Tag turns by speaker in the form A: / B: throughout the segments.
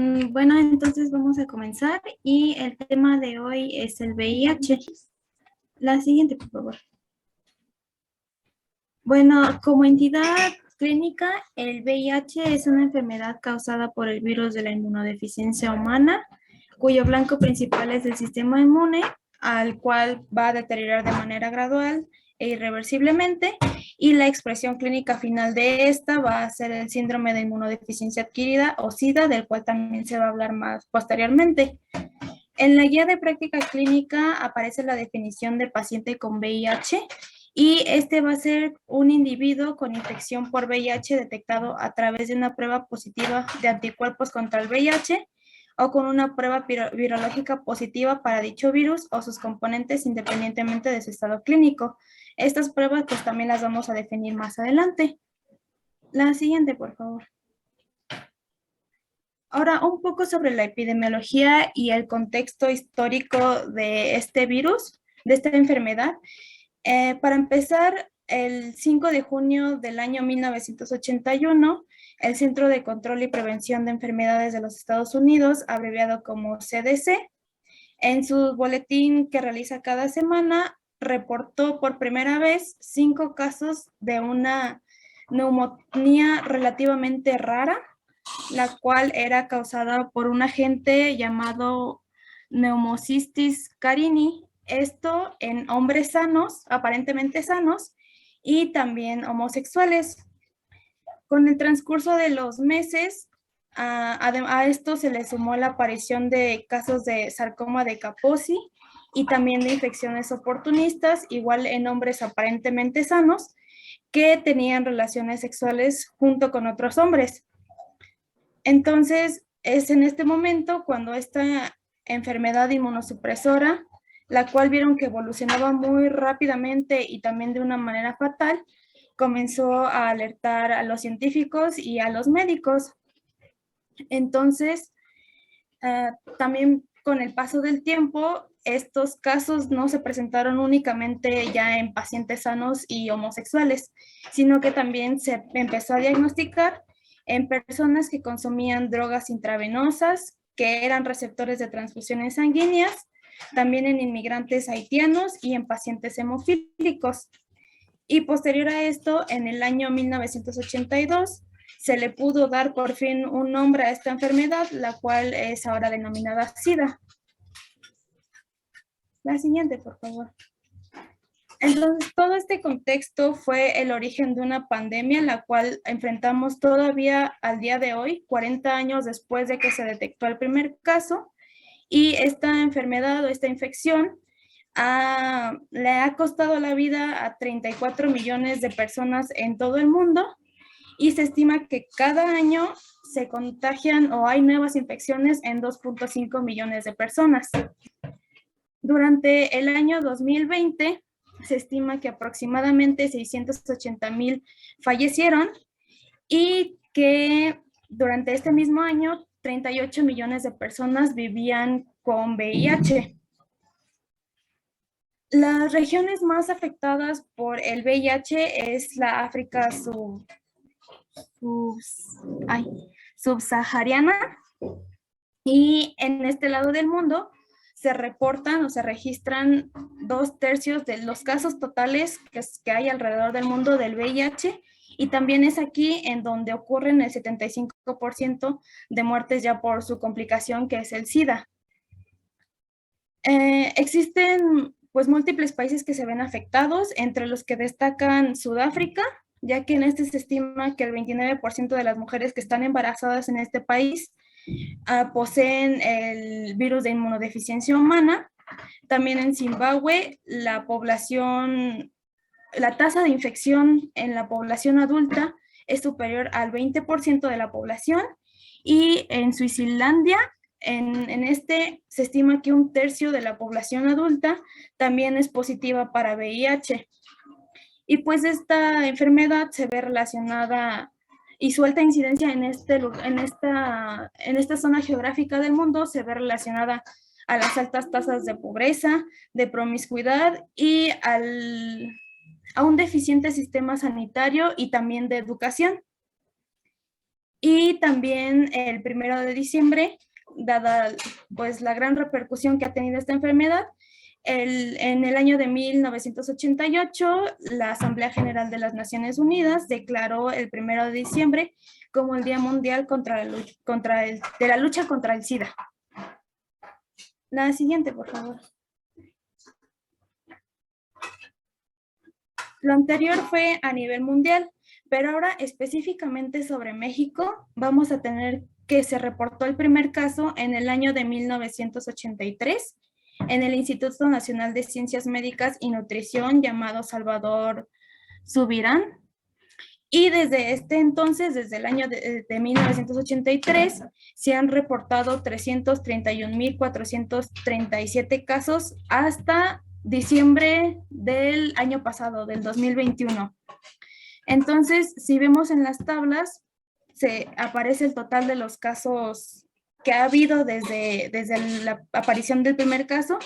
A: Bueno, entonces vamos a comenzar y el tema de hoy es el VIH. La siguiente, por favor. Bueno, como entidad clínica, el VIH es una enfermedad causada por el virus de la inmunodeficiencia humana, cuyo blanco principal es el sistema inmune, al cual va a deteriorar de manera gradual e irreversiblemente, y la expresión clínica final de esta va a ser el síndrome de inmunodeficiencia adquirida o SIDA, del cual también se va a hablar más posteriormente. En la guía de práctica clínica aparece la definición de paciente con VIH y este va a ser un individuo con infección por VIH detectado a través de una prueba positiva de anticuerpos contra el VIH o con una prueba virológica positiva para dicho virus o sus componentes independientemente de su estado clínico. Estas pruebas pues también las vamos a definir más adelante. La siguiente, por favor. Ahora, un poco sobre la epidemiología y el contexto histórico de este virus, de esta enfermedad. Para empezar, el 5 de junio del año 1981, el Centro de Control y Prevención de Enfermedades de los Estados Unidos, abreviado como CDC, en su boletín que realiza cada semana, reportó por primera vez 5 casos de una neumonía relativamente rara, la cual era causada por un agente llamado Pneumocystis carini, esto en hombres sanos, aparentemente sanos, y también homosexuales. Con el transcurso de los meses, a esto se le sumó la aparición de casos de sarcoma de Kaposi y también de infecciones oportunistas, igual en hombres aparentemente sanos, que tenían relaciones sexuales junto con otros hombres. Entonces, es en este momento cuando esta enfermedad inmunosupresora, la cual vieron que evolucionaba muy rápidamente y también de una manera fatal, comenzó a alertar a los científicos y a los médicos. Entonces, también con el paso del tiempo, estos casos no se presentaron únicamente ya en pacientes sanos y homosexuales, sino que también se empezó a diagnosticar en personas que consumían drogas intravenosas, que eran receptores de transfusiones sanguíneas, también en inmigrantes haitianos y en pacientes hemofílicos. Y posterior a esto, en el año 1982, se le pudo dar por fin un nombre a esta enfermedad, la cual es ahora denominada SIDA. La siguiente, por favor. Entonces, todo este contexto fue el origen de una pandemia, la cual enfrentamos todavía al día de hoy, 40 años después de que se detectó el primer caso, y esta enfermedad o esta infección le ha costado la vida a 34 millones de personas en todo el mundo, y se estima que cada año se contagian o hay nuevas infecciones en 2.5 millones de personas. Durante el año 2020 se estima que aproximadamente 680,000 fallecieron y que durante este mismo año 38 millones de personas vivían con VIH. Las regiones más afectadas por el VIH es la África subsahariana, y en este lado del mundo se reportan o se registran 2/3 de los casos totales que hay alrededor del mundo del VIH, y también es aquí en donde ocurren el 75% de muertes ya por su complicación, que es el SIDA. Existen pues múltiples países que se ven afectados, entre los que destacan Sudáfrica, ya que en este se estima que el 29% de las mujeres que están embarazadas en este país poseen el virus de inmunodeficiencia humana. También en Zimbabue, la tasa de infección en la población adulta es superior al 20% de la población, y en Suizilandia, en este se estima que 1/3 de la población adulta también es positiva para VIH. Y pues esta enfermedad se ve relacionada y su alta incidencia en esta zona geográfica del mundo se ve relacionada a las altas tasas de pobreza, de promiscuidad y a un deficiente sistema sanitario y también de educación. Y también el 1 de diciembre, dada pues la gran repercusión que ha tenido esta enfermedad, en el año de 1988, la Asamblea General de las Naciones Unidas declaró el 1 de diciembre como el Día Mundial de la lucha contra el SIDA. La siguiente, por favor. Lo anterior fue a nivel mundial, pero ahora específicamente sobre México, vamos a tener que se reportó el primer caso en el año de 1983 en el Instituto Nacional de Ciencias Médicas y Nutrición llamado Salvador Subirán. Y desde este entonces, desde el año de 1983, se han reportado 331.437 casos hasta diciembre del año pasado, del 2021. Entonces, si vemos en las tablas, se aparece el total de los casos que ha habido desde la aparición del primer caso,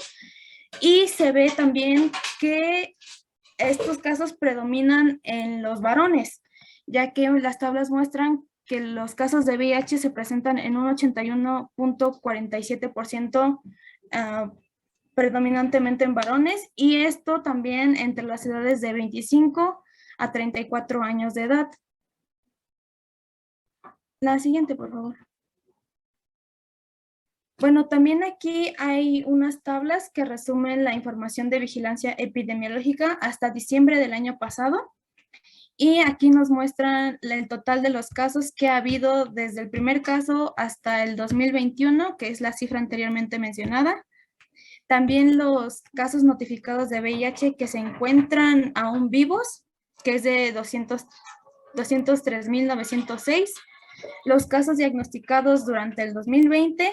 A: y se ve también que estos casos predominan en los varones, ya que las tablas muestran que los casos de VIH se presentan en un 81.47% predominantemente en varones, y esto también entre las edades de 25 a 34 años de edad. La siguiente, por favor. Bueno, también aquí hay unas tablas que resumen la información de vigilancia epidemiológica hasta diciembre del año pasado. Y aquí nos muestran el total de los casos que ha habido desde el primer caso hasta el 2021, que es la cifra anteriormente mencionada. También los casos notificados de VIH que se encuentran aún vivos, que es de 203.906. Los casos diagnosticados durante el 2020,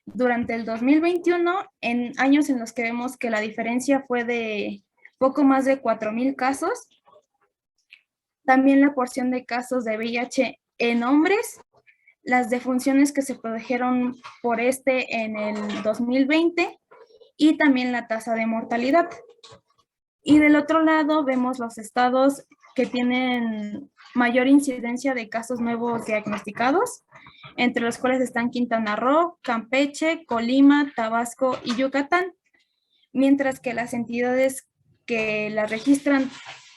A: durante el 2021, en años en los que vemos que la diferencia fue de poco más de 4,000 casos. También la porción de casos de VIH en hombres, las defunciones que se produjeron por este en el 2020 y también la tasa de mortalidad. Y del otro lado vemos los estados que tienen mayor incidencia de casos nuevos diagnosticados, entre los cuales están Quintana Roo, Campeche, Colima, Tabasco y Yucatán, mientras que las entidades que las registran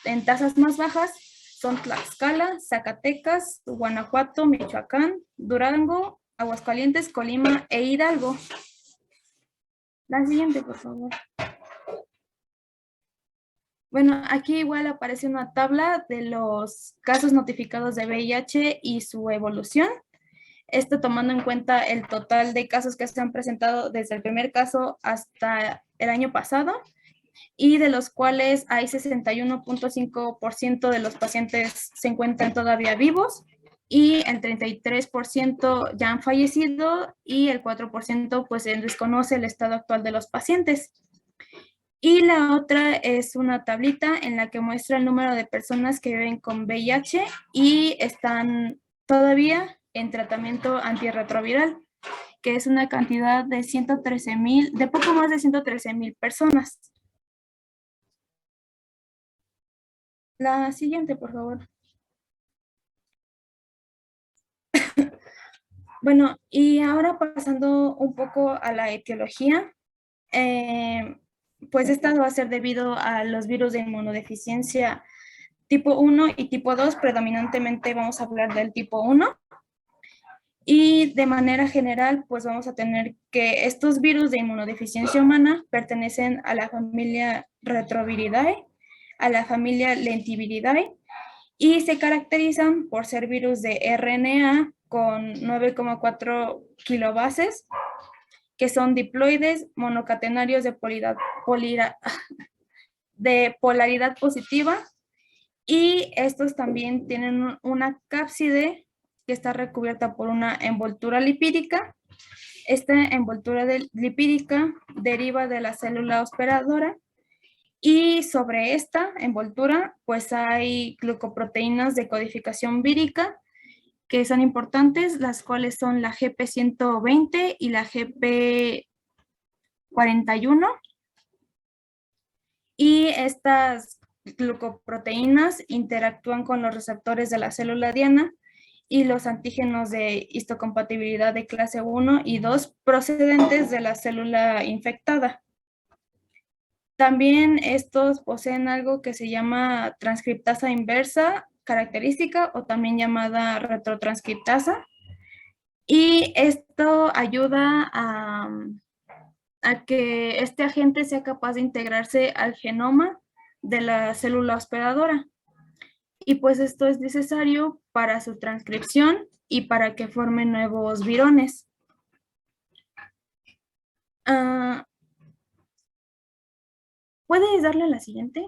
A: en tasas más bajas son Tlaxcala, Zacatecas, Guanajuato, Michoacán, Durango, Aguascalientes, Colima e Hidalgo. La siguiente, por favor. Bueno, aquí igual aparece una tabla de los casos notificados de VIH y su evolución. Esto tomando en cuenta el total de casos que se han presentado desde el primer caso hasta el año pasado, y de los cuales hay 61.5% de los pacientes se encuentran todavía vivos y el 33% ya han fallecido y el 4% pues desconoce el estado actual de los pacientes. Y la otra es una tablita en la que muestra el número de personas que viven con VIH y están todavía en tratamiento antirretroviral, que es una cantidad de 113,000, de poco más de 113,000 personas. La siguiente, por favor. Bueno, y ahora pasando un poco a la etiología, pues esta va a ser debido a los virus de inmunodeficiencia tipo 1 y tipo 2, predominantemente vamos a hablar del tipo 1. Y de manera general, pues vamos a tener que estos virus de inmunodeficiencia humana pertenecen a la familia Retroviridae, a la familia Lentiviridae, y se caracterizan por ser virus de RNA con 9,4 kilobases, que son diploides monocatenarios de polaridad positiva, y estos también tienen una cápside que está recubierta por una envoltura lipídica. Esta envoltura lipídica deriva de la célula hospedadora, y sobre esta envoltura pues hay glucoproteínas de codificación vírica que son importantes, las cuales son la GP120 y la GP41. Y estas glucoproteínas interactúan con los receptores de la célula diana y los antígenos de histocompatibilidad de clase 1 y 2 procedentes de la célula infectada. También estos poseen algo que se llama transcriptasa inversa característica o también llamada retrotranscriptasa. Y esto ayuda a que este agente sea capaz de integrarse al genoma de la célula hospedadora. Y pues esto es necesario para su transcripción y para que formen nuevos virones. ¿Puedes darle a la siguiente,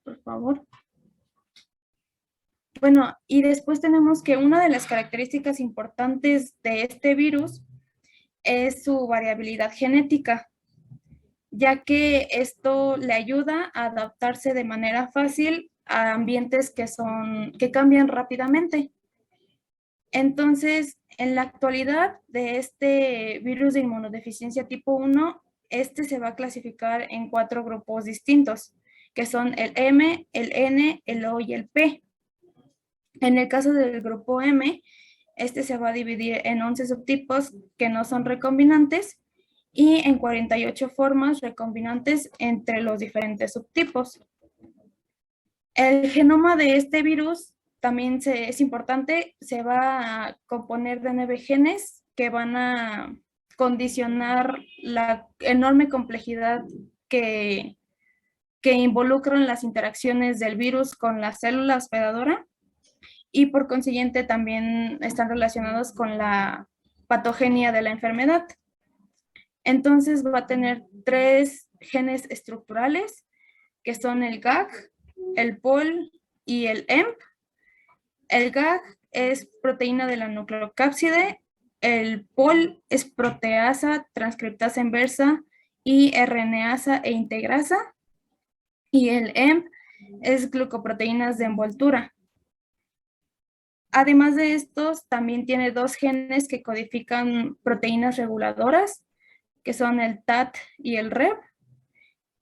A: por favor? Bueno, y después tenemos que una de las características importantes de este virus es su variabilidad genética, ya que esto le ayuda a adaptarse de manera fácil a ambientes que cambian rápidamente. Entonces, en la actualidad de este virus de inmunodeficiencia tipo 1, este se va a clasificar en 4 grupos distintos, que son el M, el N, el O y el P. En el caso del grupo M, este se va a dividir en 11 subtipos que no son recombinantes y en 48 formas recombinantes entre los diferentes subtipos. El genoma de este virus también es importante, se va a componer de 9 genes que van a condicionar la enorme complejidad que involucran las interacciones del virus con la célula hospedadora y por consiguiente también están relacionados con la patogenia de la enfermedad. Entonces va a tener 3 genes estructurales, que son el GAG, el POL y el EMP. El GAG es proteína de la nucleocápside, el POL es proteasa, transcriptasa inversa y RNasa e integrasa, y el EMP es glucoproteínas de envoltura. Además de estos, también tiene 2 genes que codifican proteínas reguladoras, que son el TAT y el REP,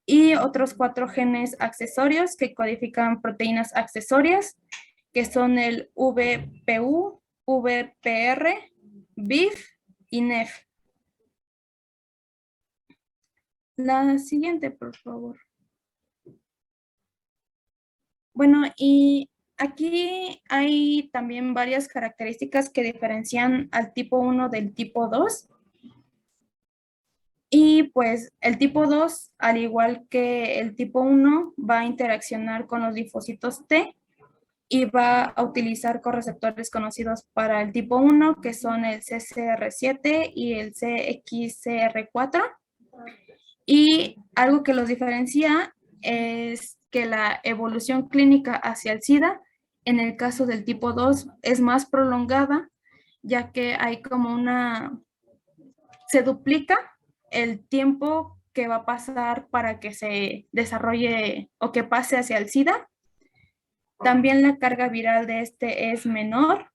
A: y otros 4 genes accesorios que codifican proteínas accesorias, que son el VPU, VPR, BIF y NEF. La siguiente, por favor. Bueno, y aquí hay también varias características que diferencian al tipo 1 del tipo 2. Y pues el tipo 2, al igual que el tipo 1, va a interaccionar con los linfocitos T y va a utilizar correceptores conocidos para el tipo 1, que son el CCR7 y el CXCR4. Y algo que los diferencia es que la evolución clínica hacia el SIDA, en el caso del tipo 2, es más prolongada, ya que hay como se duplica el tiempo que va a pasar para que se desarrolle o que pase hacia el SIDA. También la carga viral de este es menor.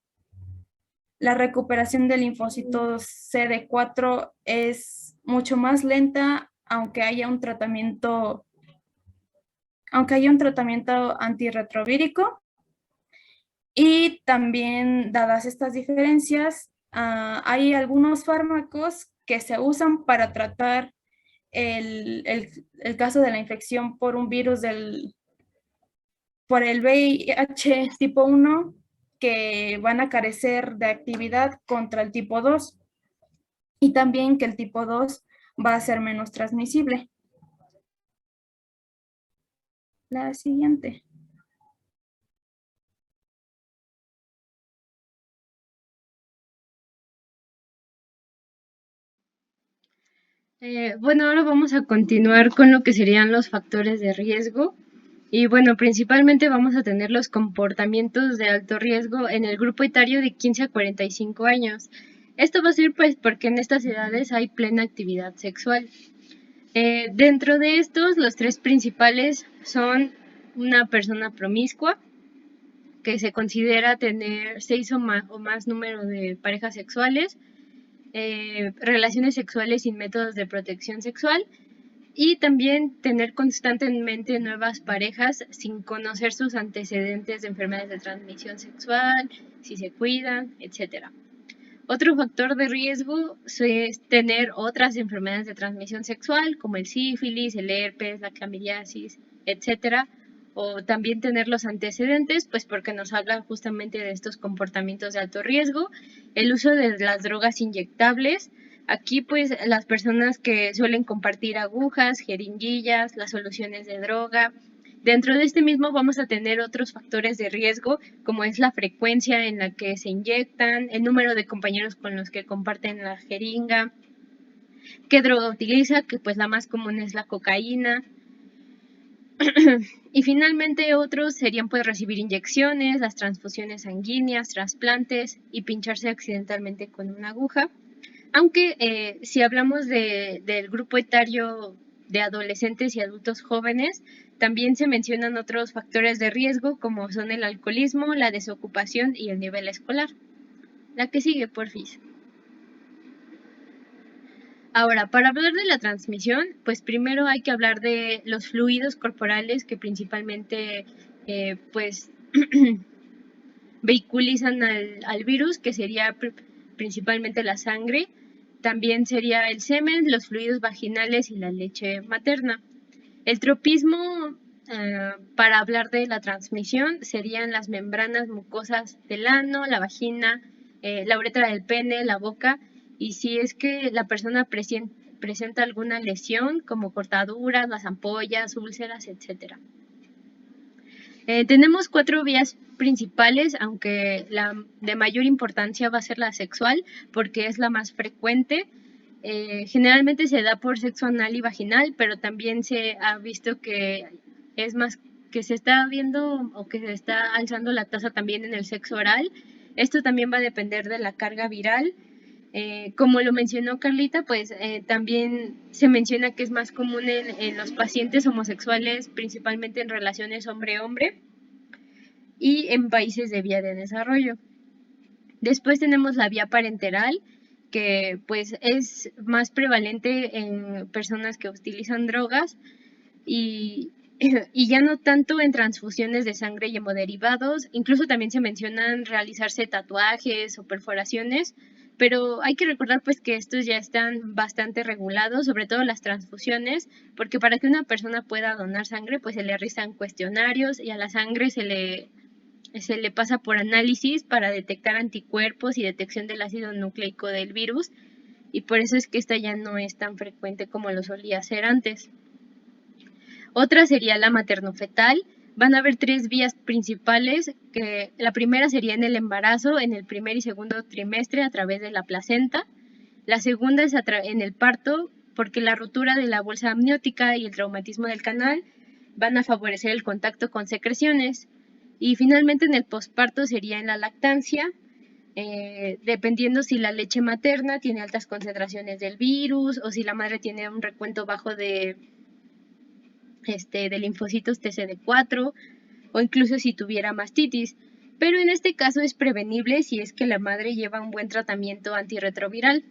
A: La recuperación de linfocitos CD4 es mucho más lenta, aunque haya un tratamiento antirretrovírico. Y también, dadas estas diferencias, hay algunos fármacos que se usan para tratar el caso de la infección por un virus por el VIH tipo 1 que van a carecer de actividad contra el tipo 2 y también que el tipo 2 va a ser menos transmisible. La siguiente.
B: Bueno, ahora vamos a continuar con lo que serían los factores de riesgo. Y bueno, principalmente vamos a tener los comportamientos de alto riesgo en el grupo etario de 15 a 45 años. Esto va a ser pues porque en estas edades hay plena actividad sexual. Dentro de estos, los 3 principales son una persona promiscua, que se considera tener 6 o más número de parejas sexuales, relaciones sexuales sin métodos de protección sexual y también tener constantemente nuevas parejas sin conocer sus antecedentes de enfermedades de transmisión sexual, si se cuidan, etc. Otro factor de riesgo es tener otras enfermedades de transmisión sexual como el sífilis, el herpes, la clamidiasis, etc. O también tener los antecedentes, pues porque nos habla justamente de estos comportamientos de alto riesgo. El uso de las drogas inyectables. Aquí pues las personas que suelen compartir agujas, jeringuillas, las soluciones de droga. Dentro de este mismo vamos a tener otros factores de riesgo, como es la frecuencia en la que se inyectan, el número de compañeros con los que comparten la jeringa, qué droga utiliza, que pues la más común es la cocaína. Y finalmente otros serían pues recibir inyecciones, las transfusiones sanguíneas, trasplantes y pincharse accidentalmente con una aguja. Aunque si hablamos del grupo etario de adolescentes y adultos jóvenes, también se mencionan otros factores de riesgo como son el alcoholismo, la desocupación y el nivel escolar. La que sigue, porfis. Ahora, para hablar de la transmisión, pues primero hay que hablar de los fluidos corporales que principalmente pues vehiculizan al virus, que sería principalmente la sangre. También sería el semen, los fluidos vaginales y la leche materna. El tropismo, para hablar de la transmisión, serían las membranas mucosas del ano, la vagina, la uretra del pene, la boca, y si es que la persona presenta alguna lesión, como cortaduras, las ampollas, úlceras, etc. Tenemos 4 vías principales, aunque la de mayor importancia va a ser la sexual, porque es la más frecuente. Generalmente se da por sexo anal y vaginal, pero también se ha visto que es más que se está viendo o que se está alzando la tasa también en el sexo oral. Esto también va a depender de la carga viral. Como lo mencionó Carlita, pues también se menciona que es más común en los pacientes homosexuales, principalmente en relaciones hombre-hombre y en países de vía de desarrollo. Después tenemos la vía parenteral, que pues es más prevalente en personas que utilizan drogas y, y ya no tanto en transfusiones de sangre y hemoderivados. Incluso también se mencionan realizarse tatuajes o perforaciones, pero hay que recordar pues que estos ya están bastante regulados, sobre todo las transfusiones, porque para que una persona pueda donar sangre pues se le realizan cuestionarios y a la sangre se le pasa por análisis para detectar anticuerpos y detección del ácido nucleico del virus, y por eso es que esta ya no es tan frecuente como lo solía ser antes. Otra sería la materno-fetal. Van a haber 3 vías principales, que la primera sería en el embarazo, en el primer y segundo trimestre a través de la placenta. La segunda es en el parto, porque la rotura de la bolsa amniótica y el traumatismo del canal van a favorecer el contacto con secreciones. Y finalmente en el posparto sería en la lactancia, dependiendo si la leche materna tiene altas concentraciones del virus o si la madre tiene un recuento bajo de linfocitos TCD4 o incluso si tuviera mastitis. Pero en este caso es prevenible si es que la madre lleva un buen tratamiento antirretroviral.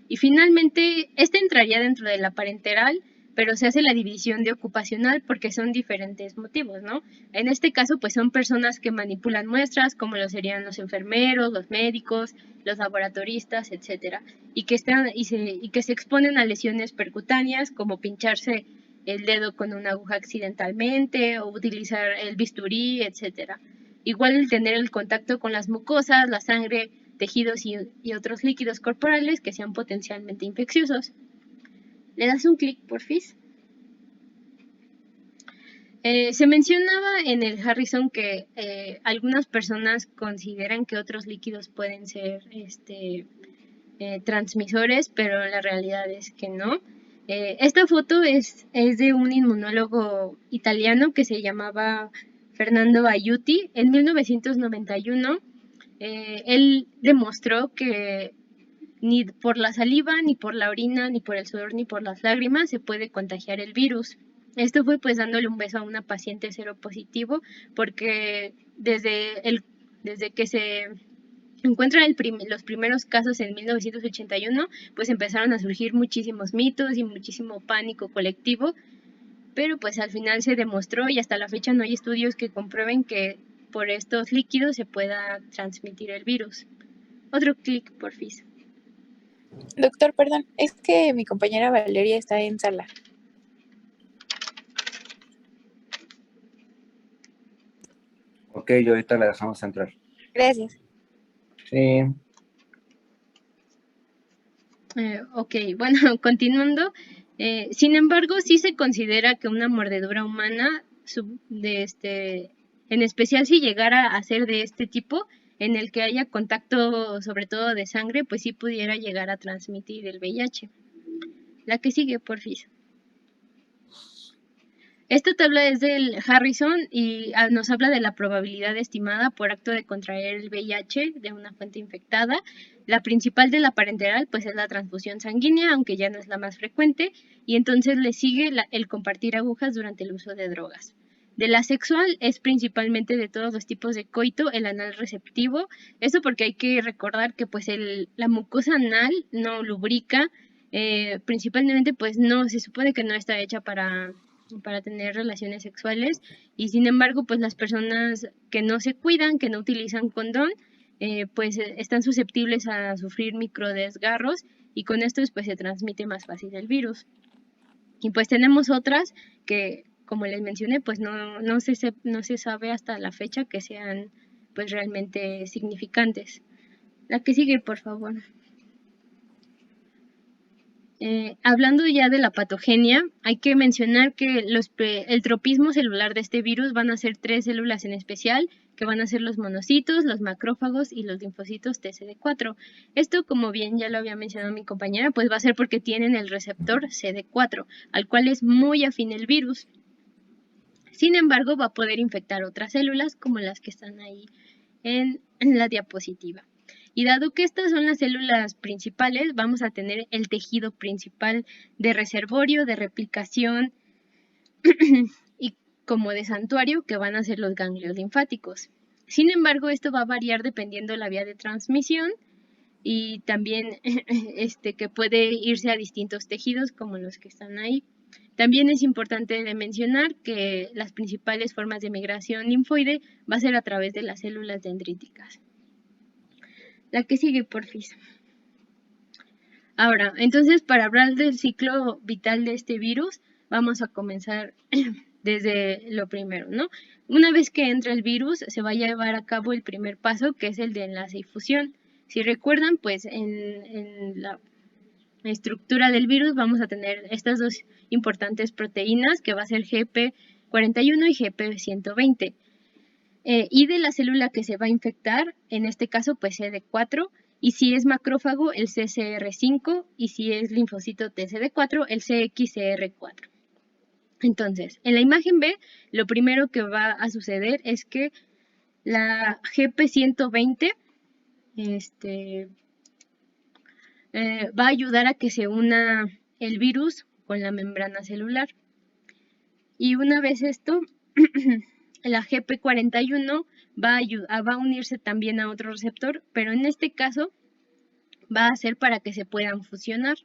B: Y finalmente, este entraría dentro de la parenteral, pero se hace la división de ocupacional porque son diferentes motivos, ¿no? En este caso, pues son personas que manipulan muestras, como lo serían los enfermeros, los médicos, los laboratoristas, etcétera, y que se exponen a lesiones percutáneas, como pincharse el dedo con una aguja accidentalmente o utilizar el bisturí, etcétera. Igual el tener el contacto con las mucosas, la sangre, tejidos y otros líquidos corporales que sean potencialmente infecciosos. ¿Le das un clic, porfis? Se mencionaba en el Harrison que algunas personas consideran que otros líquidos pueden ser transmisores, pero la realidad es que no. Esta foto es de un inmunólogo italiano que se llamaba Fernando Aiuti. En 1991, él demostró que ni por la saliva, ni por la orina, ni por el sudor, ni por las lágrimas se puede contagiar el virus. Esto fue pues dándole un beso a una paciente seropositivo, porque desde que se encuentran los primeros casos en 1981, pues empezaron a surgir muchísimos mitos y muchísimo pánico colectivo, pero pues al final se demostró y hasta la fecha no hay estudios que comprueben que por estos líquidos se pueda transmitir el virus. Otro clic, porfis.
C: Doctor, perdón, es que mi compañera Valeria está en sala.
D: Ok, yo ahorita la dejamos entrar.
C: Gracias.
D: Sí.
B: Ok, bueno, continuando. Sin embargo, sí se considera que una mordedura humana, en especial si llegara a ser de este tipo, en el que haya contacto sobre todo de sangre, pues sí pudiera llegar a transmitir el VIH. La que sigue, porfis. Esta tabla es del Harrison y nos habla de la probabilidad estimada por acto de contraer el VIH de una fuente infectada. La principal de la parenteral pues es la transfusión sanguínea, aunque ya no es la más frecuente, y entonces le sigue el compartir agujas durante el uso de drogas. De la sexual es principalmente de todos los tipos de coito el anal receptivo. Eso porque hay que recordar que pues la mucosa anal no lubrica, principalmente pues no, se supone que no está hecha para tener relaciones sexuales, y sin embargo pues las personas que no se cuidan, que no utilizan condón, pues están susceptibles a sufrir microdesgarros, y con esto pues se transmite más fácil el virus. Y pues tenemos otras que, como les mencioné, pues no se sabe hasta la fecha que sean pues realmente significantes. La que sigue, por favor. Hablando ya de la patogenia, hay que mencionar que el tropismo celular de este virus van a ser 3 células en especial, que van a ser los monocitos, los macrófagos y los linfocitos TCD4. Esto, como bien ya lo había mencionado mi compañera, pues va a ser porque tienen el receptor CD4, al cual es muy afín el virus. Sin embargo, va a poder infectar otras células, como las que están ahí en la diapositiva. Y dado que estas son las células principales, vamos a tener el tejido principal de reservorio, de replicación y como de santuario, que van a ser los ganglios linfáticos. Sin embargo, esto va a variar dependiendo de la vía de transmisión, y también que puede irse a distintos tejidos como los que están ahí. También es importante de mencionar que las principales formas de migración linfoide va a ser a través de las células dendríticas. La que sigue, porfis. Ahora, entonces, para hablar del ciclo vital de este virus, vamos a comenzar desde lo primero, ¿no? Una vez que entra el virus, se va a llevar a cabo el primer paso, que es el de enlace y fusión. Si recuerdan, pues en la estructura del virus vamos a tener estas dos importantes proteínas, que va a ser GP41 y GP120. Y de la célula que se va a infectar, en este caso pues CD4, y si es macrófago el CCR5, y si es linfocito TCD4 el CXCR4. Entonces, en la imagen B, lo primero que va a suceder es que la GP120 va a ayudar a que se una el virus con la membrana celular. Y una vez esto, la GP41 va a unirse también a otro receptor, pero en este caso va a ser para que se puedan fusionar,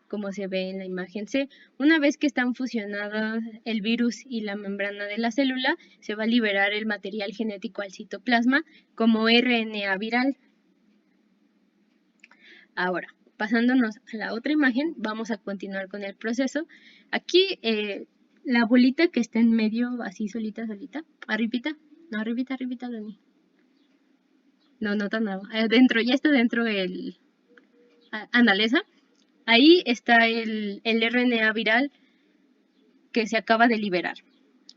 B: como se ve en la imagen C. Una vez que están fusionados el virus y la membrana de la célula, se va a liberar el material genético al citoplasma como RNA viral. Ahora, pasándonos a la otra imagen, vamos a continuar con el proceso. Aquí la bolita que está en medio, así solita, arribita, Dani. No tan nada. Adentro, ya está dentro el analesa. Ahí está el RNA viral que se acaba de liberar.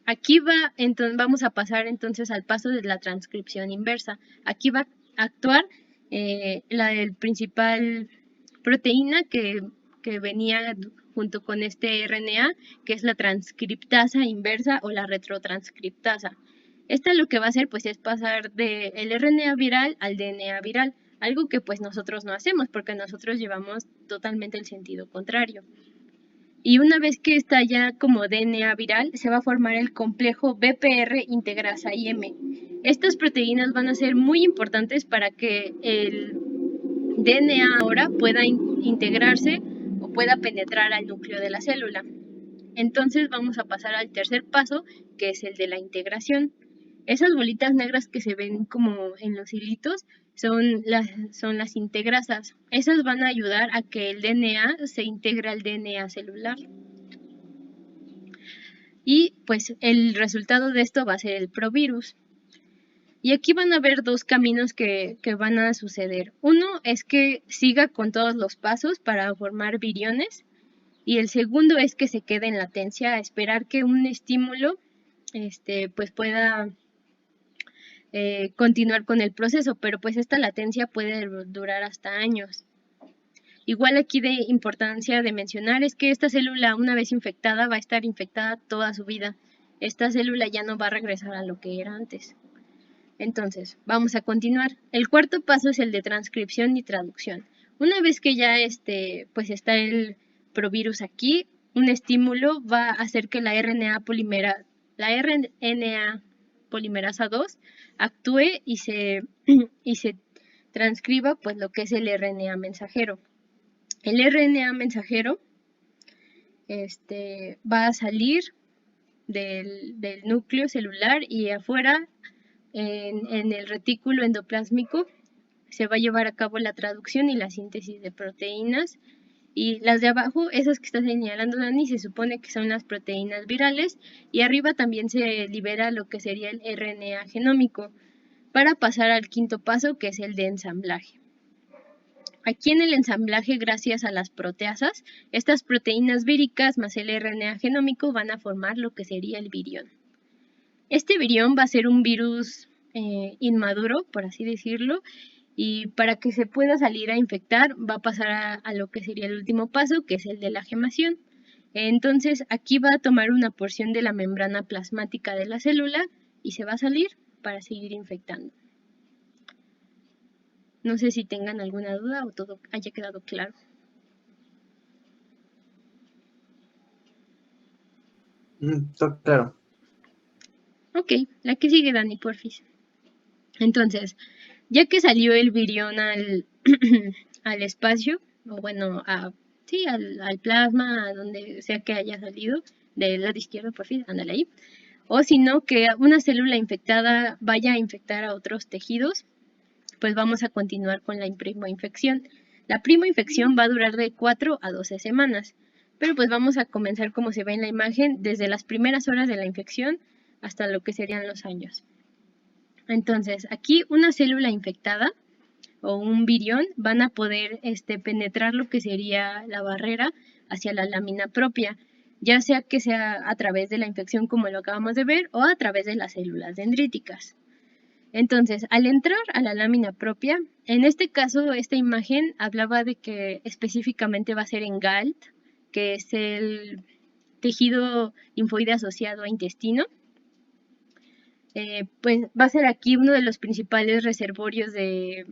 B: Aquí entonces vamos a pasar entonces al paso de la transcripción inversa. Aquí va a actuar el principal proteína que venía junto con este RNA, que es la transcriptasa inversa o la retrotranscriptasa. Esta lo que va a hacer pues es pasar del RNA viral al DNA viral, algo que pues nosotros no hacemos porque nosotros llevamos totalmente el sentido contrario. Y una vez que está ya como DNA viral, se va a formar el complejo BPR integrasa IM, Estas proteínas van a ser muy importantes para que el DNA ahora pueda integrarse o pueda penetrar al núcleo de la célula. Entonces vamos a pasar al tercer paso, que es el de la integración. Esas bolitas negras que se ven como en los hilitos son las integrasas. Esas van a ayudar a que el DNA se integre al DNA celular. Y pues el resultado de esto va a ser el provirus. Y aquí van a ver dos caminos que van a suceder. Uno es que siga con todos los pasos para formar viriones. Y el segundo es que se quede en latencia a esperar que un estímulo pues pueda continuar con el proceso. Pero pues esta latencia puede durar hasta años. Igual aquí de importancia de mencionar es que esta célula, una vez infectada, va a estar infectada toda su vida. Esta célula ya no va a regresar a lo que era antes. Entonces, vamos a continuar. El cuarto paso es el de transcripción y traducción. Una vez que ya pues está el provirus aquí, un estímulo va a hacer que la RNA polimerasa 2 actúe y se transcriba pues lo que es el RNA mensajero. El RNA mensajero va a salir del núcleo celular y afuera en el retículo endoplásmico se va a llevar a cabo la traducción y la síntesis de proteínas. Y las de abajo, esas que está señalando Dani, se supone que son las proteínas virales. Y arriba también se libera lo que sería el RNA genómico para pasar al quinto paso, que es el de ensamblaje. Aquí en el ensamblaje, gracias a las proteasas, estas proteínas víricas más el RNA genómico van a formar lo que sería el virión. Este virión va a ser un virus inmaduro, por así decirlo, y para que se pueda salir a infectar va a pasar a lo que sería el último paso, que es el de la gemación. Entonces aquí va a tomar una porción de la membrana plasmática de la célula y se va a salir para seguir infectando. No sé si tengan alguna duda o todo haya quedado claro.
E: Todo claro.
B: Ok, la que sigue, Dani, porfis. Entonces, ya que salió el virión al espacio, o bueno, al plasma, a donde sea que haya salido, del lado izquierdo, porfis, ándale ahí. O si no, que una célula infectada vaya a infectar a otros tejidos, pues vamos a continuar con la primoinfección. La primoinfección va a durar de 4 a 12 semanas, pero pues vamos a comenzar como se ve en la imagen, desde las primeras horas de la infección hasta lo que serían los años. Entonces, aquí una célula infectada o un virión van a poder penetrar lo que sería la barrera hacia la lámina propia, ya sea que sea a través de la infección como lo acabamos de ver o a través de las células dendríticas. Entonces, al entrar a la lámina propia, en este caso, esta imagen hablaba de que específicamente va a ser en GALT, que es el tejido linfoide asociado a intestino. Pues va a ser aquí uno de los principales reservorios de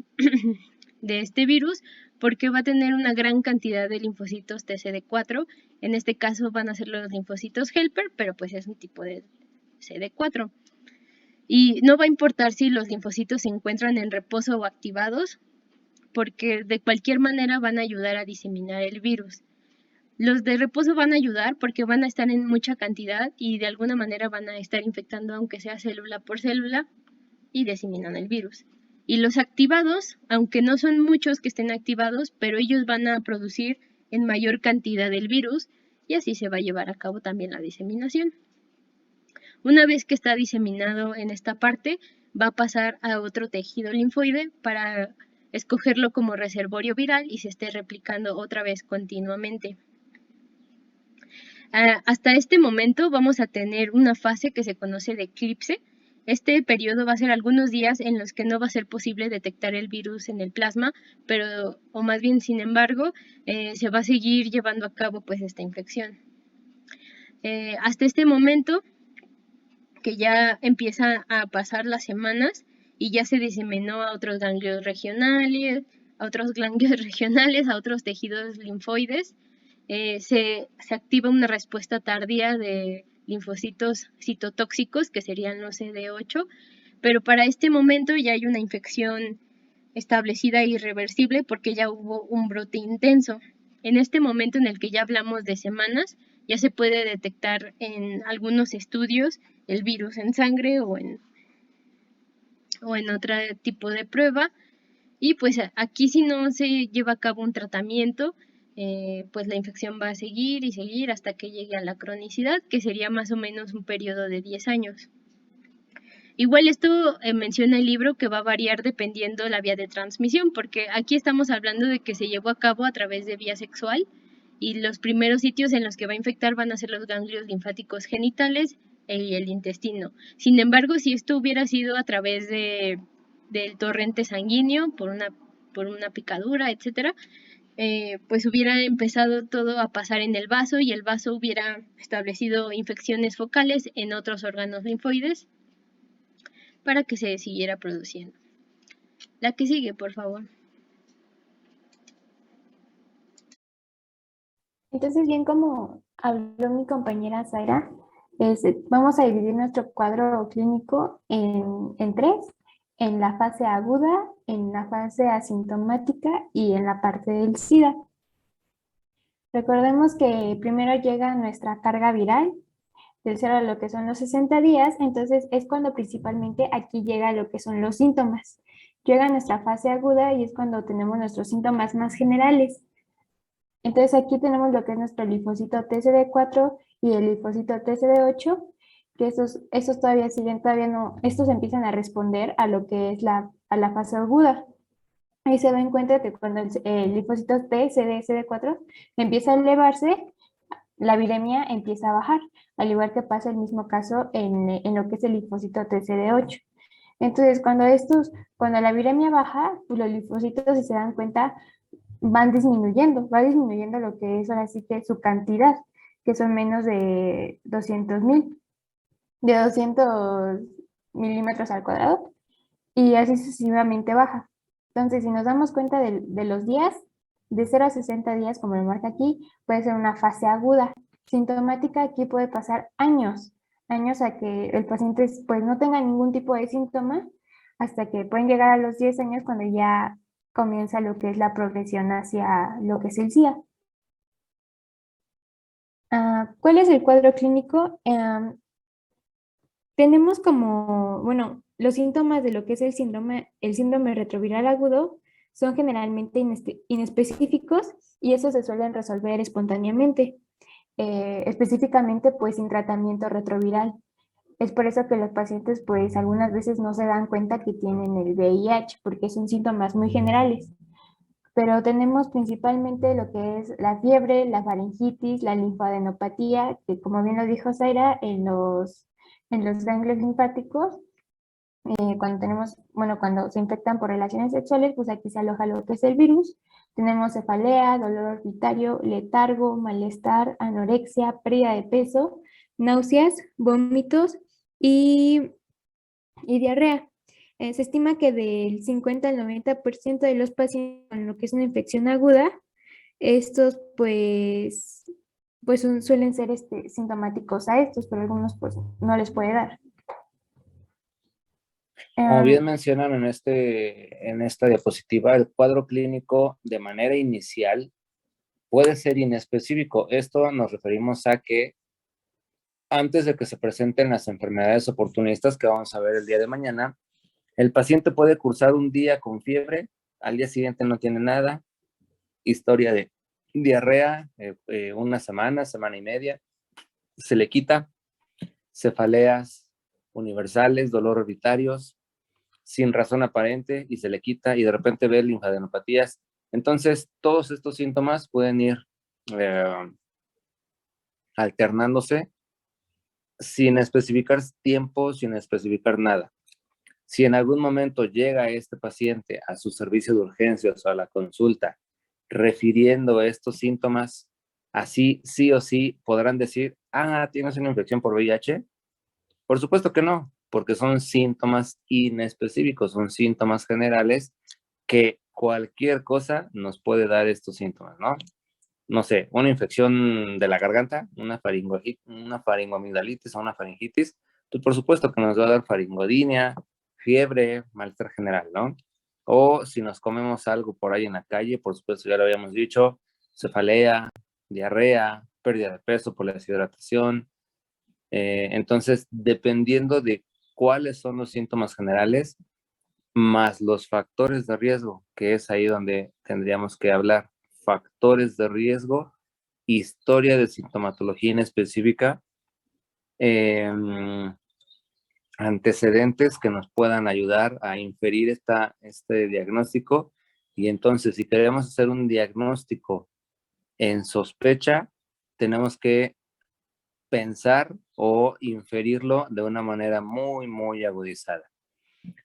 B: este virus, porque va a tener una gran cantidad de linfocitos TCD4. En este caso van a ser los linfocitos helper, pero pues es un tipo de CD4. Y no va a importar si los linfocitos se encuentran en reposo o activados, porque de cualquier manera van a ayudar a diseminar el virus. Los de reposo van a ayudar porque van a estar en mucha cantidad y de alguna manera van a estar infectando aunque sea célula por célula y diseminan el virus. Y los activados, aunque no son muchos que estén activados, pero ellos van a producir en mayor cantidad del virus y así se va a llevar a cabo también la diseminación. Una vez que está diseminado en esta parte, va a pasar a otro tejido linfoide para escogerlo como reservorio viral y se esté replicando otra vez continuamente. Hasta este momento vamos a tener una fase que se conoce de eclipse. Este periodo va a ser algunos días en los que no va a ser posible detectar el virus en el plasma, o más bien, sin embargo, se va a seguir llevando a cabo pues esta infección. Hasta este momento, que ya empieza a pasar las semanas y ya se diseminó a otros ganglios regionales, a otros tejidos linfoides, se activa una respuesta tardía de linfocitos citotóxicos, que serían los CD8, pero para este momento ya hay una infección establecida e irreversible porque ya hubo un brote intenso. En este momento en el que ya hablamos de semanas, ya se puede detectar en algunos estudios el virus en sangre o en otro tipo de prueba. Y pues aquí si no se lleva a cabo un tratamiento, pues la infección va a seguir y seguir hasta que llegue a la cronicidad, que sería más o menos un periodo de 10 años. Igual esto menciona el libro que va a variar dependiendo la vía de transmisión, porque aquí estamos hablando de que se llevó a cabo a través de vía sexual y los primeros sitios en los que va a infectar van a ser los ganglios linfáticos genitales y el intestino. Sin embargo, si esto hubiera sido a través del torrente sanguíneo, por una picadura, etcétera, pues hubiera empezado todo a pasar en el vaso y el vaso hubiera establecido infecciones focales en otros órganos linfoides para que se siguiera produciendo. La que sigue, por favor.
F: Entonces, bien como habló mi compañera Zaira, vamos a dividir nuestro cuadro clínico en tres, en la fase aguda, en la fase asintomática y en la parte del SIDA. Recordemos que primero llega nuestra carga viral, del 0 a lo que son los 60 días, entonces es cuando principalmente aquí llega lo que son los síntomas. Llega nuestra fase aguda y es cuando tenemos nuestros síntomas más generales. Entonces aquí tenemos lo que es nuestro linfocito TCD4 y el linfocito TCD8, que estos todavía siguen, todavía no, estos empiezan a responder a lo que es a la fase aguda. Ahí se dan cuenta que cuando el linfocito TCD4 empieza a elevarse, la viremia empieza a bajar, al igual que pasa el mismo caso en lo que es el linfocito TCD8. Entonces, cuando la viremia baja, pues los linfocitos, si se dan cuenta, va disminuyendo lo que es ahora sí que su cantidad, que son menos de 200 milímetros al cuadrado, y así sucesivamente baja. Entonces, si nos damos cuenta de los días, de 0 a 60 días, como lo marca aquí, puede ser una fase aguda. Sintomática aquí puede pasar años a que el paciente pues no tenga ningún tipo de síntoma, hasta que pueden llegar a los 10 años cuando ya comienza lo que es la progresión hacia lo que es el SIDA. ¿Cuál es el cuadro clínico? Tenemos bueno, los síntomas de lo que es el síndrome retroviral agudo son generalmente inespecíficos y esos se suelen resolver espontáneamente, específicamente pues sin tratamiento retroviral. Es por eso que los pacientes pues algunas veces no se dan cuenta que tienen el VIH porque son síntomas muy generales. Pero tenemos principalmente lo que es la fiebre, la faringitis, la linfadenopatía, que como bien lo dijo Zaira, en los ganglios linfáticos, cuando se infectan por relaciones sexuales, pues aquí se aloja lo que es el virus. Tenemos cefalea, dolor orbitario, letargo, malestar, anorexia, pérdida de peso, náuseas, vómitos y diarrea. Se estima que del 50 al 90% de los pacientes con lo que es una infección aguda, estos suelen ser sintomáticos a estos, pero algunos pues no les puede dar.
D: Como bien mencionan en esta diapositiva, el cuadro clínico de manera inicial puede ser inespecífico. Esto nos referimos a que antes de que se presenten las enfermedades oportunistas que vamos a ver el día de mañana, el paciente puede cursar un día con fiebre, al día siguiente no tiene nada, historia de diarrea, una semana y media, se le quita, cefaleas universales, dolor orbitarios, sin razón aparente y se le quita y de repente ve linfadenopatías. Entonces, todos estos síntomas pueden ir alternándose sin especificar tiempo, sin especificar nada. Si en algún momento llega este paciente a su servicio de urgencias o a la consulta refiriendo estos síntomas, así sí o sí podrán decir, ¿tienes una infección por VIH? Por supuesto que no, porque son síntomas inespecíficos, son síntomas generales que cualquier cosa nos puede dar estos síntomas, ¿no? No sé, una infección de la garganta, una faringoamigdalitis o una faringitis, pues por supuesto que nos va a dar faringodinia, fiebre, malestar general, ¿no? O si nos comemos algo por ahí en la calle, por supuesto, ya lo habíamos dicho, cefalea, diarrea, pérdida de peso por la deshidratación. Entonces, dependiendo de cuáles son los síntomas generales, más los factores de riesgo, que es ahí donde tendríamos que hablar. Factores de riesgo, historia de sintomatología inespecífica, antecedentes que nos puedan ayudar a inferir este diagnóstico. Y entonces, si queremos hacer un diagnóstico en sospecha, tenemos que pensar o inferirlo de una manera muy, muy agudizada.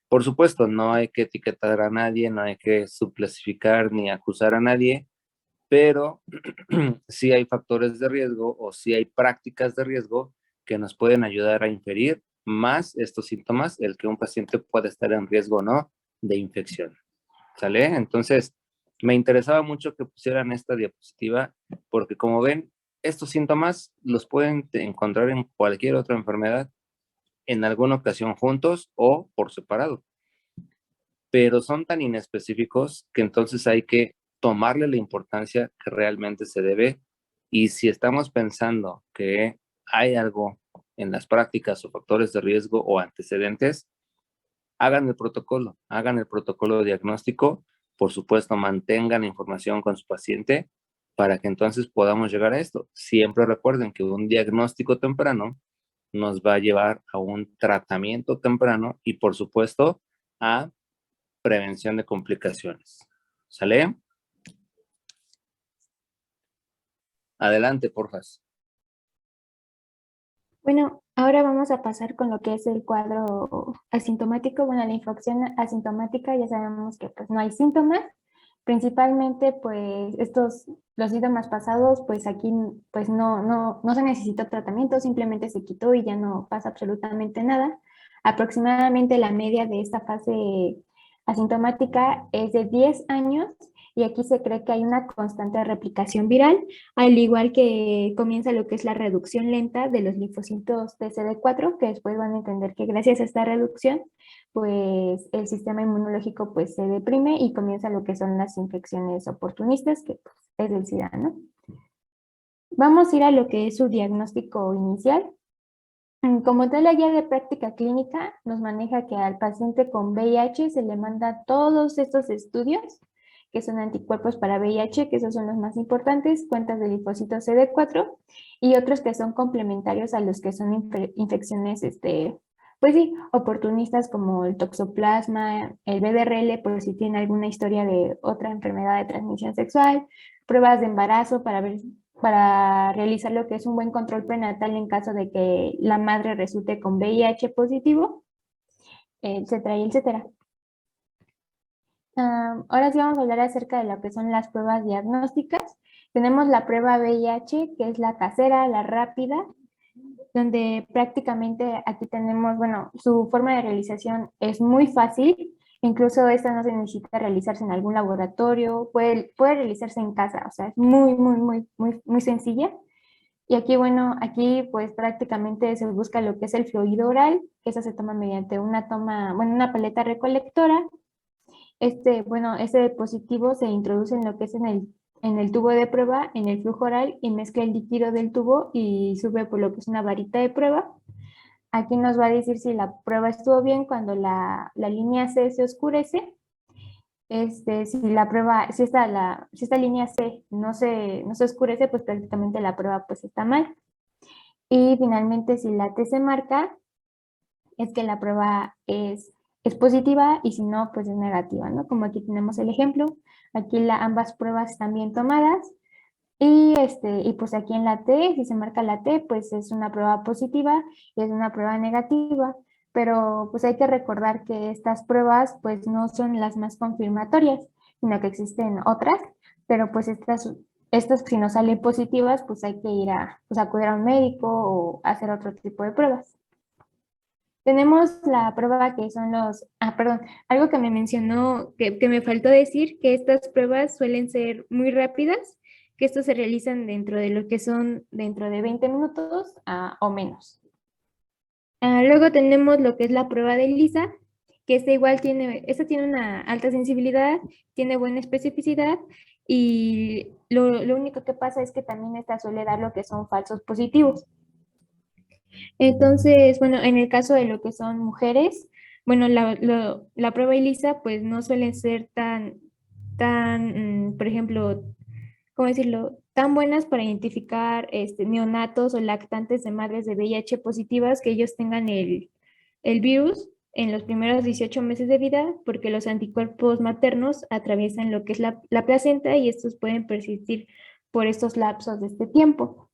D: Por supuesto, no hay que etiquetar a nadie, no hay que subclasificar ni acusar a nadie, pero sí hay factores de riesgo o sí hay prácticas de riesgo que nos pueden ayudar a inferir más estos síntomas, el que un paciente puede estar en riesgo o no de infección. ¿Sale? Entonces, me interesaba mucho que pusieran esta diapositiva porque, como ven, estos síntomas los pueden encontrar en cualquier otra enfermedad, en alguna ocasión juntos o por separado, pero son tan inespecíficos que entonces hay que tomarle la importancia que realmente se debe. Y si estamos pensando que hay algo en las prácticas o factores de riesgo o antecedentes, hagan el protocolo diagnóstico, por supuesto, mantengan la información con su paciente para que entonces podamos llegar a esto. Siempre recuerden que un diagnóstico temprano nos va a llevar a un tratamiento temprano y, por supuesto, a prevención de complicaciones. ¿Sale? Adelante, porfas.
F: Bueno, ahora vamos a pasar con lo que es el cuadro asintomático. Bueno, la infección asintomática ya sabemos que pues no hay síntomas. Principalmente pues los síntomas pasados, pues aquí pues no se necesita tratamiento, simplemente se quitó y ya no pasa absolutamente nada. Aproximadamente la media de esta fase asintomática es de 10 años y aquí se cree que hay una constante replicación viral, al igual que comienza lo que es la reducción lenta de los linfocitos de CD4, que después van a entender que gracias a esta reducción, pues el sistema inmunológico pues se deprime y comienza lo que son las infecciones oportunistas, que pues, es el SIDA, ¿no? Vamos a ir a lo que es su diagnóstico inicial. Como tal, la guía de práctica clínica nos maneja que al paciente con VIH se le manda todos estos estudios, que son anticuerpos para VIH, que esos son los más importantes, cuentas de linfocitos CD4, y otros que son complementarios a los que son infecciones, pues sí, oportunistas como el toxoplasma, el VDRL, por si tiene alguna historia de otra enfermedad de transmisión sexual, pruebas de embarazo para realizar lo que es un buen control prenatal en caso de que la madre resulte con VIH positivo, etcétera, y etcétera. Ahora sí vamos a hablar acerca de lo que son las pruebas diagnósticas. Tenemos la prueba VIH, que es la casera, la rápida, donde prácticamente aquí tenemos, bueno, su forma de realización es muy fácil. Incluso esta no se necesita realizarse en algún laboratorio, puede realizarse en casa, o sea, es muy sencilla. Y aquí, bueno, aquí pues prácticamente se busca lo que es el fluido oral, que eso se toma mediante una paleta recolectora. Este dispositivo se introduce en lo que es en el tubo de prueba, en el flujo oral, y mezcla el líquido del tubo y sube por lo que es una varita de prueba. Aquí nos va a decir si la prueba estuvo bien cuando la línea C se oscurece. Si esta línea C no se oscurece, pues prácticamente la prueba pues está mal. Y finalmente, si la T se marca, es que la prueba es positiva, y si no, pues es negativa, ¿no? Como aquí tenemos el ejemplo, aquí ambas pruebas están bien tomadas, y pues aquí en la T, si se marca la T, pues es una prueba positiva y es una prueba negativa, pero pues hay que recordar que estas pruebas pues no son las más confirmatorias, sino que existen otras, pero pues estas si no salen positivas, pues hay que ir pues acudir a un médico o hacer otro tipo de pruebas. Tenemos la prueba que son perdón, algo que me mencionó, que me faltó decir, que estas pruebas suelen ser muy rápidas, que estos se realizan dentro de 20 minutos o menos. Luego tenemos lo que es la prueba de ELISA, que esta tiene una alta sensibilidad, tiene buena especificidad y lo único que pasa es que también esta suele dar lo que son falsos positivos. Entonces, bueno, en el caso de lo que son mujeres, bueno, la prueba ELISA pues no suelen ser por ejemplo, ¿cómo decirlo? Tan buenas para identificar neonatos o lactantes de madres de VIH positivas que ellos tengan el virus en los primeros 18 meses de vida, porque los anticuerpos maternos atraviesan lo que es la placenta y estos pueden persistir por estos lapsos de este tiempo.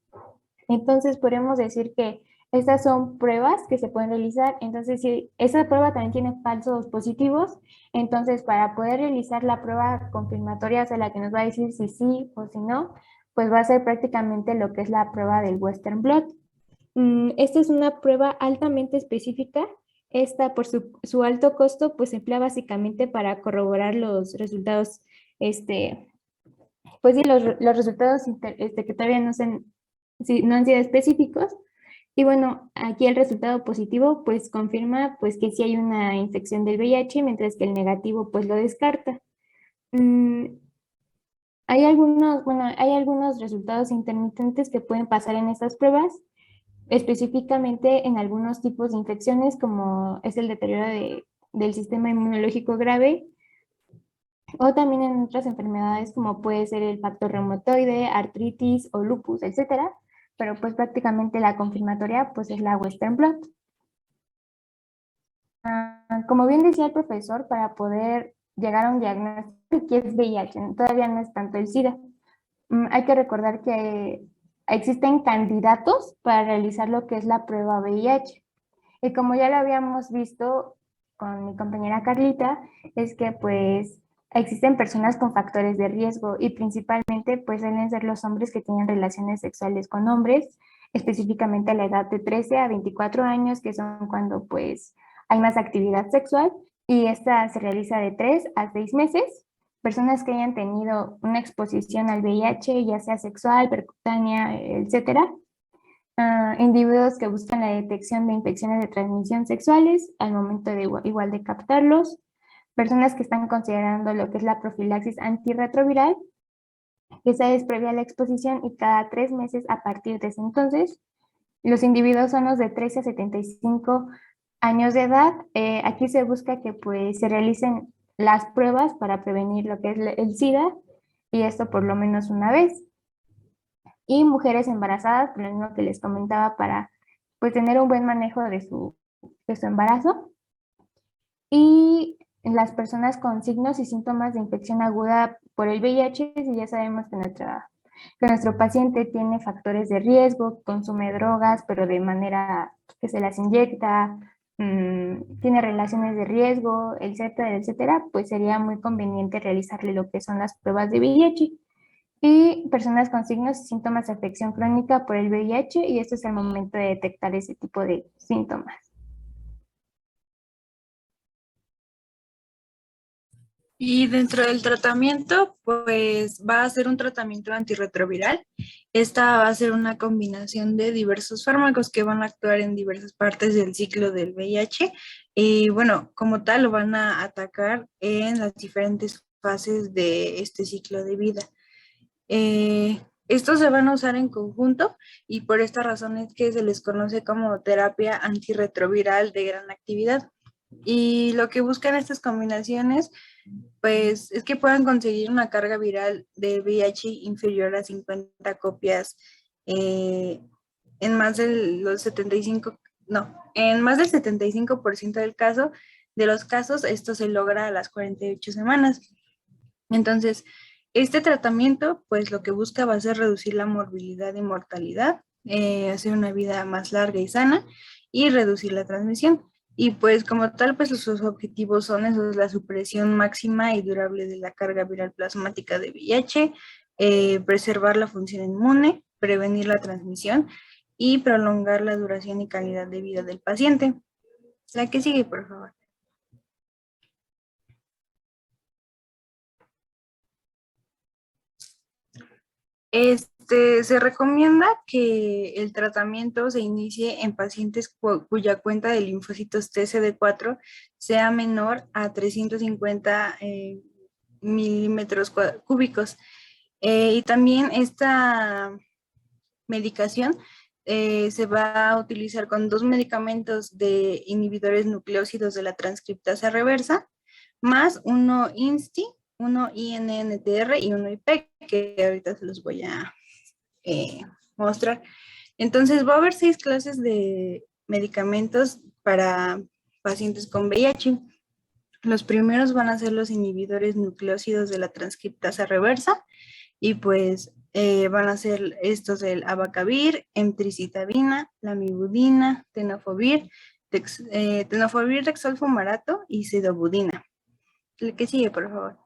F: Entonces, podemos decir que estas son pruebas que se pueden realizar. Entonces, si esa prueba también tiene falsos positivos, entonces para poder realizar la prueba confirmatoria, o sea, la que nos va a decir si sí o si no, pues va a ser prácticamente lo que es la prueba del Western Blot. Esta es una prueba altamente específica. Esta, por su alto costo, pues se emplea básicamente para corroborar los resultados, pues sí, los resultados que todavía no han sido específicos. Y bueno, aquí el resultado positivo pues confirma pues que sí hay una infección del VIH, mientras que el negativo pues lo descarta. Mm, hay algunos resultados intermitentes que pueden pasar en estas pruebas, específicamente en algunos tipos de infecciones como es el deterioro del sistema inmunológico grave, o también en otras enfermedades como puede ser el factor reumatoide, artritis o lupus, etcétera. Pero pues prácticamente la confirmatoria pues es la Western Blot. Como bien decía el profesor, para poder llegar a un diagnóstico que es VIH, todavía no es tanto el SIDA. Hay que recordar que existen candidatos para realizar lo que es la prueba VIH. Y como ya lo habíamos visto con mi compañera Carlita, es que pues existen personas con factores de riesgo y principalmente pues suelen ser los hombres que tienen relaciones sexuales con hombres, específicamente a la edad de 13 a 24 años, que son cuando pues hay más actividad sexual y esta se realiza de 3 a 6 meses. Personas que hayan tenido una exposición al VIH, ya sea sexual, percutánea, etcétera. Individuos que buscan la detección de infecciones de transmisión sexuales al momento de igual de captarlos, personas que están considerando lo que es la profilaxis antirretroviral, que esa es previa a la exposición y cada 3 meses a partir de ese entonces. Los individuos son los de 13 a 75 años de edad. Aquí se busca que pues se realicen las pruebas para prevenir lo que es el SIDA y esto por lo menos una vez. Y mujeres embarazadas, por lo mismo que les comentaba, para pues tener un buen manejo de su embarazo. Y las personas con signos y síntomas de infección aguda por el VIH, si ya sabemos que nuestro paciente tiene factores de riesgo, consume drogas, pero de manera que se las inyecta, tiene relaciones de riesgo, etcétera, etcétera, pues sería muy conveniente realizarle lo que son las pruebas de VIH. Y personas con signos y síntomas de afección crónica por el VIH, y esto es el momento de detectar ese tipo de síntomas.
G: Y dentro del tratamiento, pues va a ser un tratamiento antirretroviral. Esta va a ser una combinación de diversos fármacos que van a actuar en diversas partes del ciclo del VIH. Y bueno, como tal, lo van a atacar en las diferentes fases de este ciclo de vida. Estos se van a usar en conjunto y por esta razón es que se les conoce como terapia antirretroviral de gran actividad. Y lo que buscan estas combinaciones, pues, es que puedan conseguir una carga viral de VIH inferior a 50 copias en más del 75% de los casos, esto se logra a las 48 semanas. Entonces, este tratamiento, pues lo que busca va a ser reducir la morbilidad y mortalidad, hacer una vida más larga y sana y reducir la transmisión. Y pues como tal, pues sus objetivos son esos, la supresión máxima y durable de la carga viral plasmática de VIH, preservar la función inmune, prevenir la transmisión y prolongar la duración y calidad de vida del paciente. La que sigue, por favor. Se recomienda que el tratamiento se inicie en pacientes cuya cuenta de linfocitos TCD4 sea menor a 350 milímetros cúbicos. Y también esta medicación se va a utilizar con 2 medicamentos de inhibidores nucleósidos de la transcriptasa reversa, más uno INSTI, uno INNTR y uno IPEC, que ahorita se los voy a mostrar. Entonces va a haber 6 clases de medicamentos para pacientes con VIH. Los primeros van a ser los inhibidores nucleósidos de la transcriptasa reversa y pues van a ser estos el abacavir, emtricitabina, lamivudina, tenofovir, tenofovir dexolfumarato y sidobudina. El que sigue, por favor.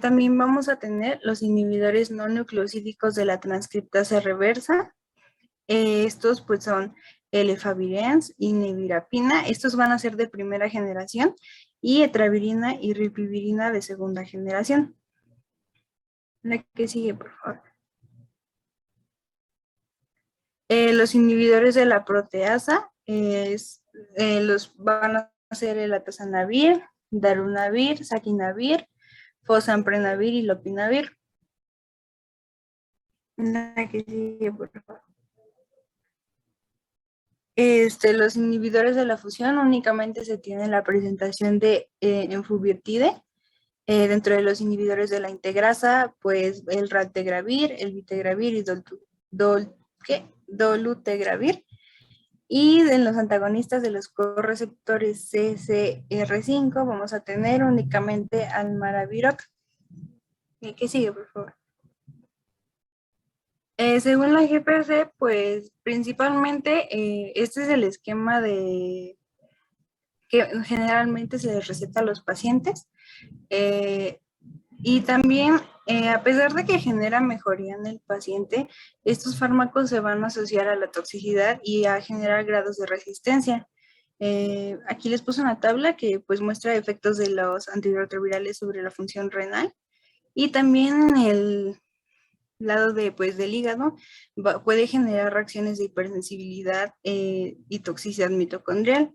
G: También vamos a tener los inhibidores no nucleosídicos de la transcriptasa reversa. Estos pues son el efavirenz y nevirapina. Estos van a ser de primera generación y etravirina y ripivirina de segunda generación. La que sigue, por favor. Los inhibidores de la proteasa los van a ser el atazanavir, darunavir, saquinavir, fosamprenavir y lopinavir. La que sigue, por favor. Los inhibidores de la fusión únicamente se tiene la presentación de enfuvirtide. Dentro de los inhibidores de la integrasa, pues el raltegravir, el vitegravir y dolutegravir. Y en los antagonistas de los correceptores CCR5 vamos a tener únicamente al maraviroc. ¿Qué sigue, por favor? Según la GPC, pues principalmente este es el esquema que generalmente se les receta a los pacientes. Y también, a pesar de que genera mejoría en el paciente, estos fármacos se van a asociar a la toxicidad y a generar grados de resistencia. Aquí les puse una tabla que pues muestra efectos de los antirretrovirales sobre la función renal. Y también en el lado del hígado puede generar reacciones de hipersensibilidad y toxicidad mitocondrial.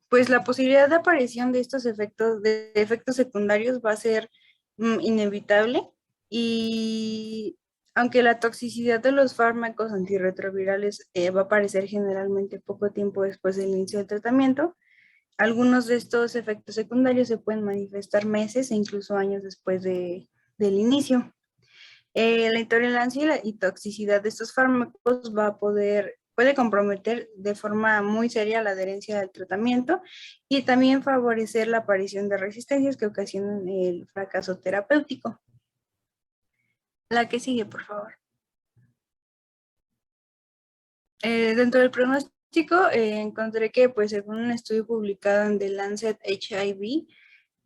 G: Pues la posibilidad de aparición de estos efectos secundarios va a ser inevitable, y aunque la toxicidad de los fármacos antirretrovirales va a aparecer generalmente poco tiempo después del inicio del tratamiento, algunos de estos efectos secundarios se pueden manifestar meses e incluso años después del inicio. La intolerancia y toxicidad de estos fármacos puede comprometer de forma muy seria la adherencia al tratamiento y también favorecer la aparición de resistencias que ocasionan el fracaso terapéutico. La que sigue, por favor. Dentro del pronóstico encontré que, pues, según un estudio publicado en The Lancet HIV,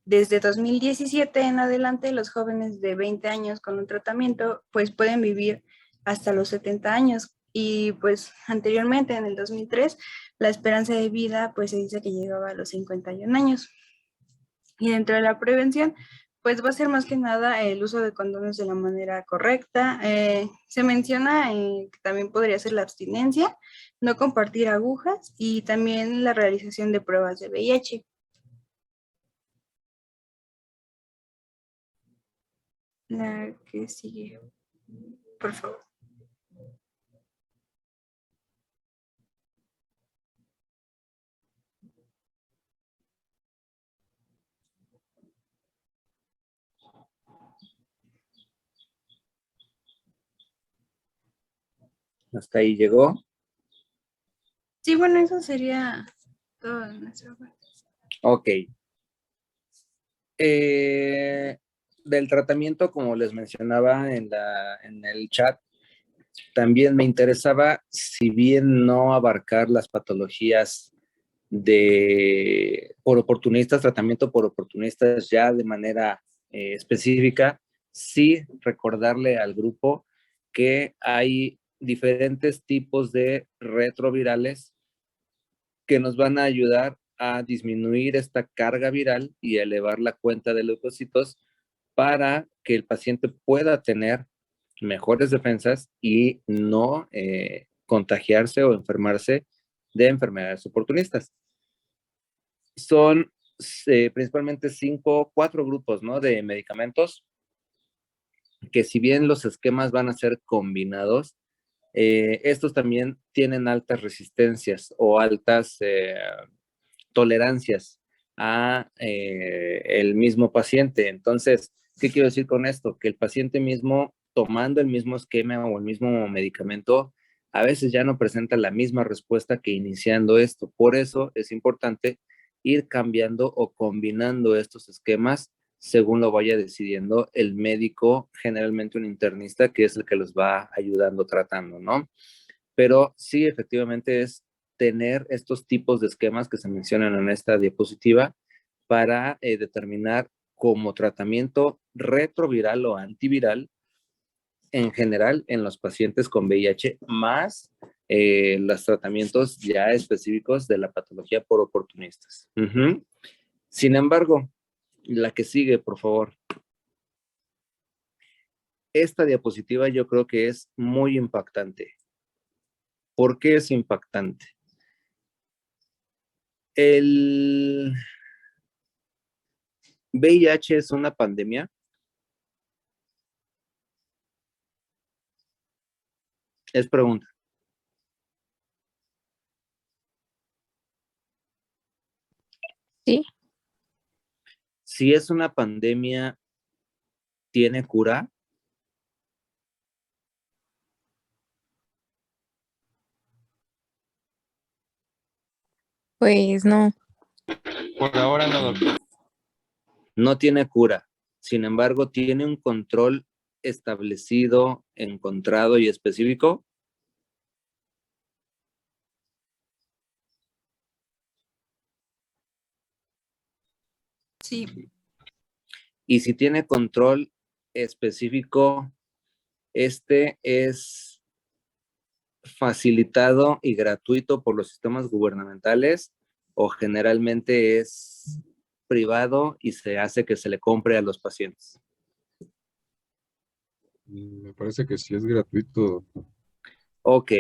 G: desde 2017 en adelante, los jóvenes de 20 años con un tratamiento pues pueden vivir hasta los 70 años. Y pues anteriormente, en el 2003, la esperanza de vida pues se dice que llegaba a los 51 años. Y dentro de la prevención, pues va a ser más que nada el uso de condones de la manera correcta. Se menciona que también podría ser la abstinencia, no compartir agujas y también la realización de pruebas de VIH. La que sigue, por favor.
D: Hasta ahí llegó.
G: Sí, bueno, eso sería todo de nuestra parte.
D: Ok. Del tratamiento, como les mencionaba en el chat, también me interesaba, si bien no abarcar las patologías por oportunistas, tratamiento por oportunistas ya de manera específica, sí recordarle al grupo que hay diferentes tipos de retrovirales que nos van a ayudar a disminuir esta carga viral y elevar la cuenta de leucocitos para que el paciente pueda tener mejores defensas y no contagiarse o enfermarse de enfermedades oportunistas. Son principalmente 4 grupos, ¿no?, de medicamentos que, si bien los esquemas van a ser combinados, estos también tienen altas resistencias o altas tolerancias a el mismo paciente. Entonces, ¿qué quiero decir con esto? Que el paciente mismo, tomando el mismo esquema o el mismo medicamento, a veces ya no presenta la misma respuesta que iniciando esto. Por eso es importante ir cambiando o combinando estos esquemas según lo vaya decidiendo el médico, generalmente un internista, que es el que los va ayudando, tratando, ¿no? Pero sí, efectivamente es tener estos tipos de esquemas que se mencionan en esta diapositiva para determinar como tratamiento retroviral o antiviral en general en los pacientes con VIH, más los tratamientos ya específicos de la patología por oportunistas. Sin embargo, la que sigue, por favor. Esta diapositiva yo creo que es muy impactante. ¿Por qué es impactante? El VIH es una pandemia. Es pregunta.
C: Sí.
D: Si es una pandemia, ¿tiene cura?
C: Pues no.
H: Por ahora no, doctor.
D: No tiene cura. Sin embargo, ¿tiene un control establecido, encontrado y específico?
G: Sí.
D: Y si tiene control específico, este es facilitado y gratuito por los sistemas gubernamentales, o generalmente es privado y se hace que se le compre a los pacientes.
H: Me parece que sí es gratuito.
D: Ok.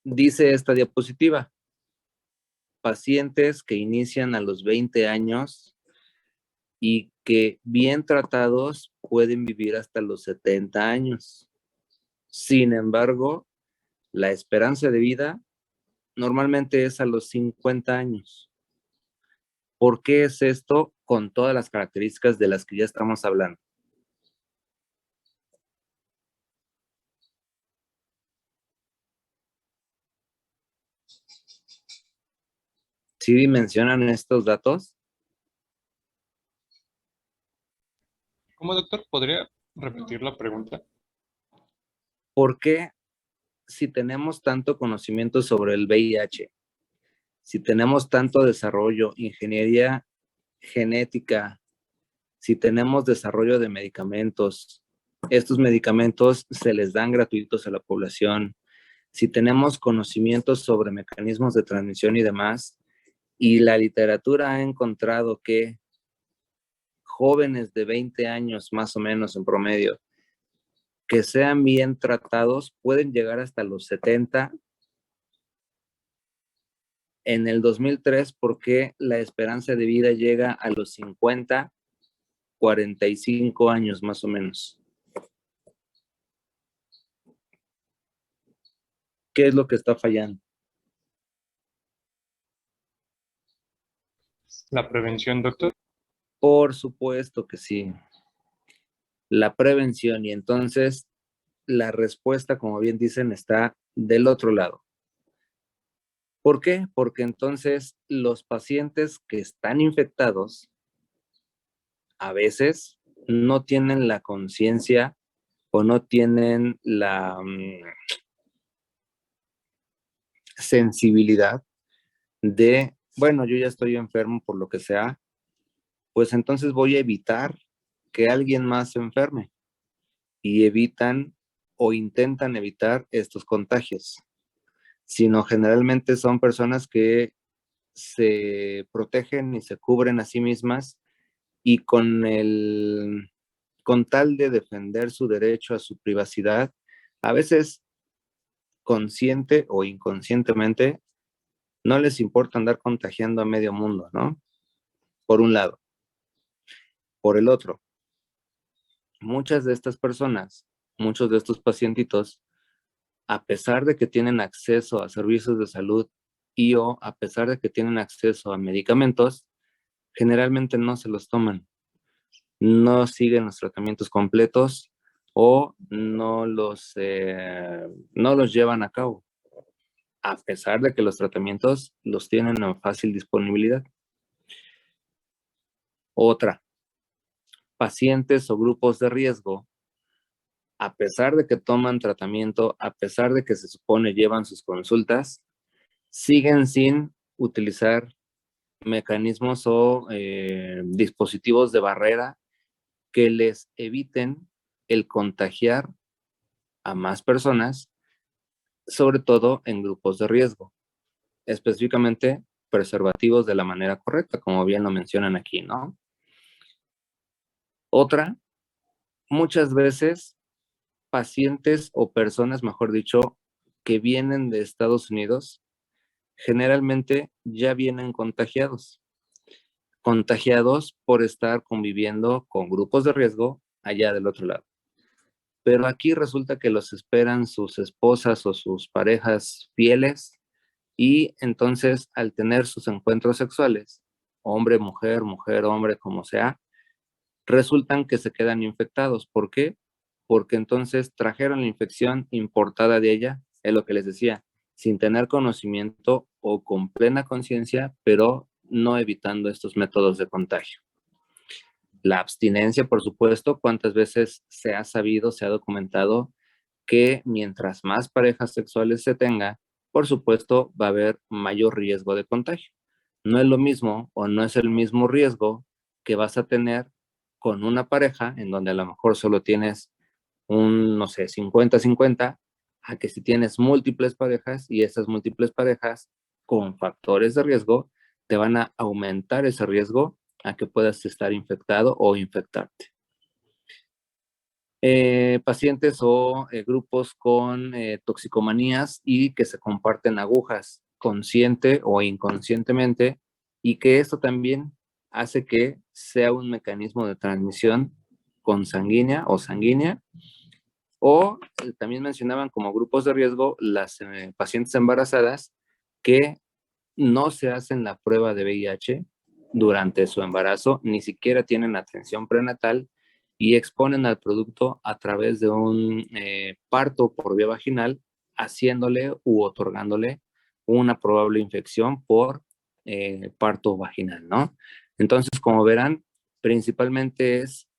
D: Dice esta diapositiva: pacientes que inician a los 20 años y que, bien tratados, pueden vivir hasta los 70 años. Sin embargo, la esperanza de vida normalmente es a los 50 años. ¿Por qué es esto, con todas las características de las que ya estamos hablando? ¿Sí mencionan estos datos?
H: ¿Cómo, doctor? ¿Podría repetir la pregunta?
D: ¿Por qué, si tenemos tanto conocimiento sobre el VIH, si tenemos tanto desarrollo, ingeniería genética, si tenemos desarrollo de medicamentos, estos medicamentos se les dan gratuitos a la población, si tenemos conocimientos sobre mecanismos de transmisión y demás, y la literatura ha encontrado que jóvenes de 20 años más o menos en promedio, que sean bien tratados, pueden llegar hasta los 70? En el 2003, ¿por qué la esperanza de vida llega a los 50, 45 años más o menos? ¿Qué es lo que está fallando?
H: ¿La prevención, doctor?
D: Por supuesto que sí. La prevención, y entonces la respuesta, como bien dicen, está del otro lado. ¿Por qué? Porque entonces los pacientes que están infectados a veces no tienen la conciencia o no tienen la sensibilidad de, bueno, yo ya estoy enfermo por lo que sea, pues entonces voy a evitar que alguien más se enferme, y evitan o intentan evitar estos contagios, sino generalmente son personas que se protegen y se cubren a sí mismas y con tal de defender su derecho a su privacidad, a veces consciente o inconscientemente, no les importa andar contagiando a medio mundo, ¿no? Por un lado. Por el otro, muchas de estas personas, muchos de estos pacientitos, a pesar de que tienen acceso a servicios de salud y o a pesar de que tienen acceso a medicamentos, generalmente no se los toman, no siguen los tratamientos completos o no los llevan a cabo, a pesar de que los tratamientos los tienen en fácil disponibilidad. Otra, pacientes o grupos de riesgo, a pesar de que toman tratamiento, a pesar de que se supone llevan sus consultas, siguen sin utilizar mecanismos o dispositivos de barrera que les eviten el contagiar a más personas, sobre todo en grupos de riesgo, específicamente preservativos de la manera correcta, como bien lo mencionan aquí, ¿no? Otra, muchas veces pacientes o personas, mejor dicho, que vienen de Estados Unidos, generalmente ya vienen contagiados por estar conviviendo con grupos de riesgo allá del otro lado. Pero aquí resulta que los esperan sus esposas o sus parejas fieles y entonces al tener sus encuentros sexuales, hombre, mujer, mujer, hombre, como sea, resultan que se quedan infectados. ¿Por qué? Porque entonces trajeron la infección importada de ella, es lo que les decía, sin tener conocimiento o con plena conciencia, pero no evitando estos métodos de contagio. La abstinencia, por supuesto, cuántas veces se ha sabido, se ha documentado que mientras más parejas sexuales se tenga, por supuesto, va a haber mayor riesgo de contagio. No es lo mismo o no es el mismo riesgo que vas a tener con una pareja en donde a lo mejor solo tienes un, no sé, 50-50, a que si tienes múltiples parejas y esas múltiples parejas con factores de riesgo te van a aumentar ese riesgo a que puedas estar infectado o infectarte. Pacientes o grupos con toxicomanías y que se comparten agujas consciente o inconscientemente y que esto también hace que sea un mecanismo de transmisión consanguínea o sanguínea. O también mencionaban como grupos de riesgo las pacientes embarazadas que no se hacen la prueba de VIH durante su embarazo, ni siquiera tienen atención prenatal y exponen al producto a través de un parto por vía vaginal, haciéndole u otorgándole una probable infección por parto vaginal, ¿no? Entonces, como verán, principalmente es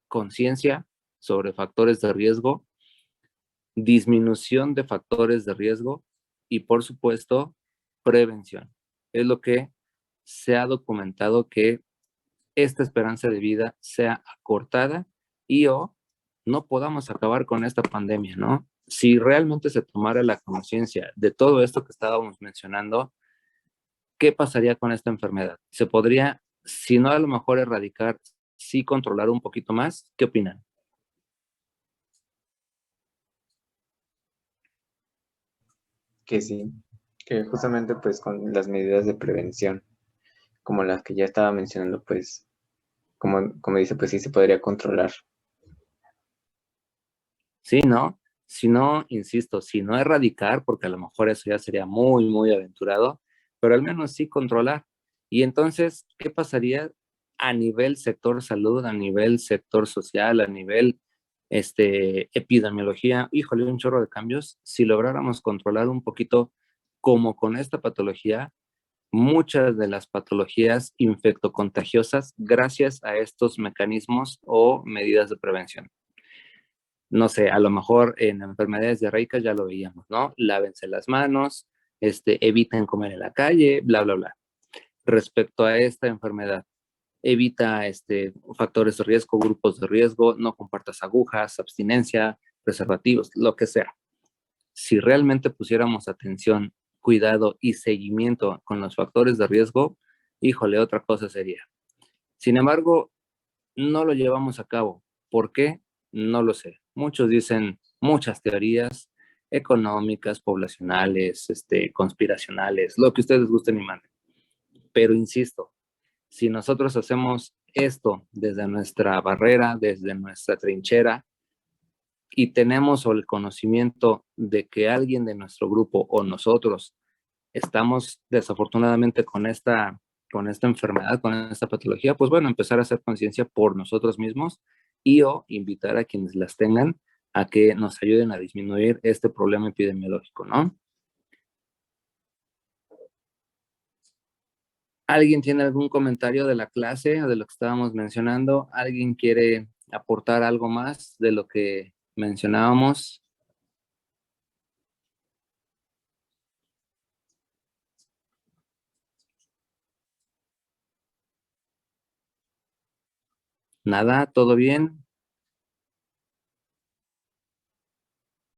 D: conciencia sobre factores de riesgo, disminución de factores de riesgo y, por supuesto, prevención. Es lo que se ha documentado que esta esperanza de vida sea acortada y o no podamos acabar con esta pandemia, ¿no? Si realmente se tomara la conciencia de todo esto que estábamos mencionando, ¿qué pasaría con esta enfermedad? ¿Se podría, si no a lo mejor erradicar, sí controlar un poquito más? ¿Qué opinan?
E: Que sí, que justamente pues con las medidas de prevención, como las que ya estaba mencionando, pues, como dice, pues sí se podría controlar.
D: Sí, ¿no? Si no, insisto, si no erradicar, porque a lo mejor eso ya sería muy, muy aventurado, pero al menos sí controlar. Y entonces, ¿qué pasaría a nivel sector salud, a nivel sector social, a nivel epidemiología? Híjole, un chorro de cambios. Si lográramos controlar un poquito como con esta patología, muchas de las patologías infectocontagiosas gracias a estos mecanismos o medidas de prevención. No sé, a lo mejor en enfermedades diarreicas ya lo veíamos, ¿no? Lávense las manos, eviten comer en la calle, bla, bla, bla. Respecto a esta enfermedad, evita factores de riesgo, grupos de riesgo, no compartas agujas, abstinencia, preservativos, lo que sea. Si realmente pusiéramos atención, cuidado y seguimiento con los factores de riesgo, híjole, otra cosa sería. Sin embargo, no lo llevamos a cabo. ¿Por qué? No lo sé. Muchos dicen muchas teorías económicas, poblacionales, conspiracionales, lo que ustedes gusten y manden. Pero insisto, si nosotros hacemos esto desde nuestra barrera, desde nuestra trinchera, y tenemos el conocimiento de que alguien de nuestro grupo o nosotros estamos desafortunadamente con esta enfermedad, con esta patología, pues bueno, empezar a hacer conciencia por nosotros mismos y o invitar a quienes las tengan a que nos ayuden a disminuir este problema epidemiológico, ¿no? ¿Alguien tiene algún comentario de la clase o de lo que estábamos mencionando? ¿Alguien quiere aportar algo más de lo que mencionábamos? Nada, todo bien.